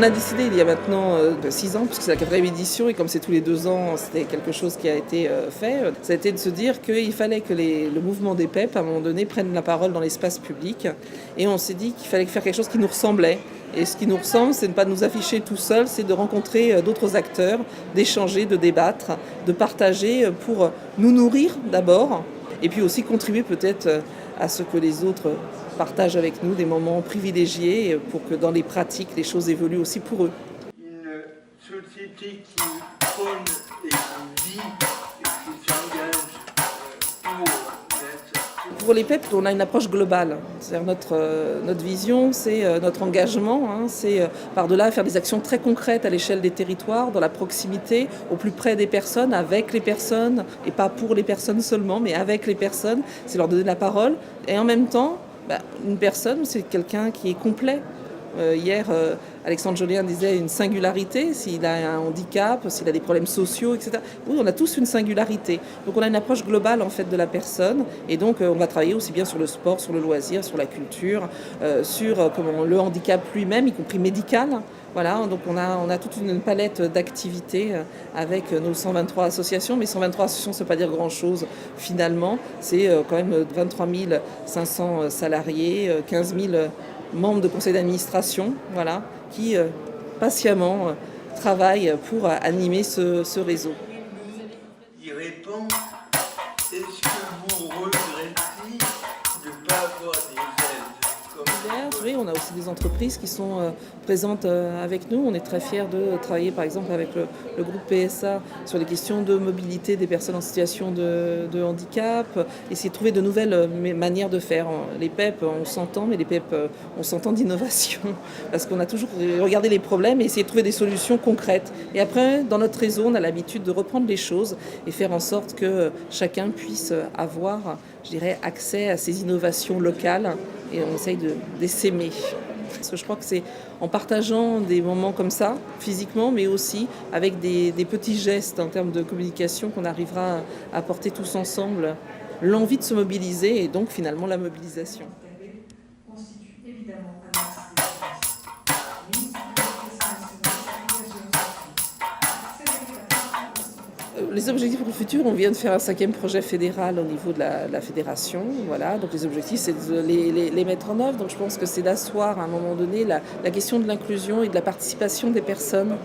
On a décidé il y a maintenant 6 ans, puisque c'est la 4e édition, et comme c'est tous les 2 ans, c'était quelque chose qui a été fait, ça a été de se dire qu'il fallait que le mouvement des PEP, à un moment donné, prenne la parole dans l'espace public. Et on s'est dit qu'il fallait faire quelque chose qui nous ressemblait. Et ce qui nous ressemble, c'est de ne pas nous afficher tout seul, c'est de rencontrer d'autres acteurs, d'échanger, de débattre, de partager pour nous nourrir d'abord, et puis aussi contribuer peut-être à ce que les autres partagent avec nous des moments privilégiés pour que dans les pratiques, les choses évoluent aussi pour eux. Une société qui prône et qui vit et qui s'engage Pour les PEP, on a une approche globale. C'est-à-dire notre vision, c'est notre engagement, c'est par-delà faire des actions très concrètes à l'échelle des territoires, dans la proximité, au plus près des personnes, avec les personnes, et pas pour les personnes seulement, mais avec les personnes, c'est leur donner la parole. Et en même temps, une personne, c'est quelqu'un qui est complet. Hier, Alexandre Jolien disait une singularité, s'il a un handicap, s'il a des problèmes sociaux, etc. Oui, on a tous une singularité. Donc on a une approche globale en fait de la personne, et donc on va travailler aussi bien sur le sport, sur le loisir, sur la culture, sur le handicap lui-même, y compris médical. Voilà, donc on a toute une palette d'activités avec nos 123 associations, mais 123 associations, ça ne veut pas dire grand-chose finalement. C'est quand même 23 500 salariés, 15 000 membres de conseil d'administration, voilà, qui patiemment travaillent pour animer ce réseau. y répond. Est-ce que vous regrettez de ne pas avoir des aides comme Oui, on a aussi des entreprises qui sont présentes avec nous. On est très fiers de travailler par exemple avec le groupe PSA sur les questions de mobilité des personnes en situation de handicap, essayer de trouver de nouvelles manières de faire. Les PEP, on s'entend, mais les PEP, on s'entend d'innovation, parce qu'on a toujours regardé les problèmes et essayé de trouver des solutions concrètes. Et après, dans notre réseau, on a l'habitude de reprendre les choses et faire en sorte que chacun puisse avoir, je dirais, accès à ces innovations locales, et on essaye d'essaimer. Parce que je crois que c'est en partageant des moments comme ça, physiquement, mais aussi avec des petits gestes en termes de communication, qu'on arrivera à apporter tous ensemble l'envie de se mobiliser, et donc finalement la mobilisation. Les objectifs pour le futur, on vient de faire un 5e projet fédéral au niveau de la fédération. Voilà. Donc les objectifs, c'est de les mettre en œuvre. Donc je pense que c'est d'asseoir à un moment donné la question de l'inclusion et de la participation des personnes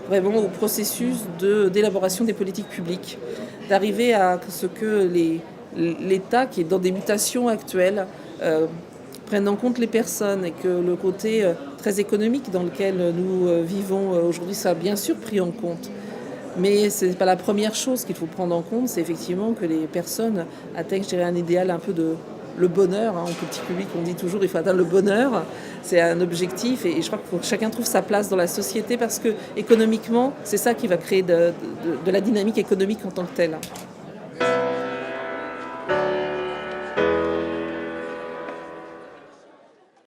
vraiment au processus d'élaboration des politiques publiques. D'arriver à ce que l'État, qui est dans des mutations actuelles, prenne en compte les personnes, et que le côté très économique dans lequel nous vivons aujourd'hui soit bien sûr pris en compte. Mais ce n'est pas la première chose qu'il faut prendre en compte, c'est effectivement que les personnes atteignent, je dirais, un idéal un peu de le bonheur. En petit public, on dit toujours qu'il faut atteindre le bonheur. C'est un objectif, et je crois qu'il faut que chacun trouve sa place dans la société, parce que économiquement, c'est ça qui va créer de la dynamique économique en tant que telle.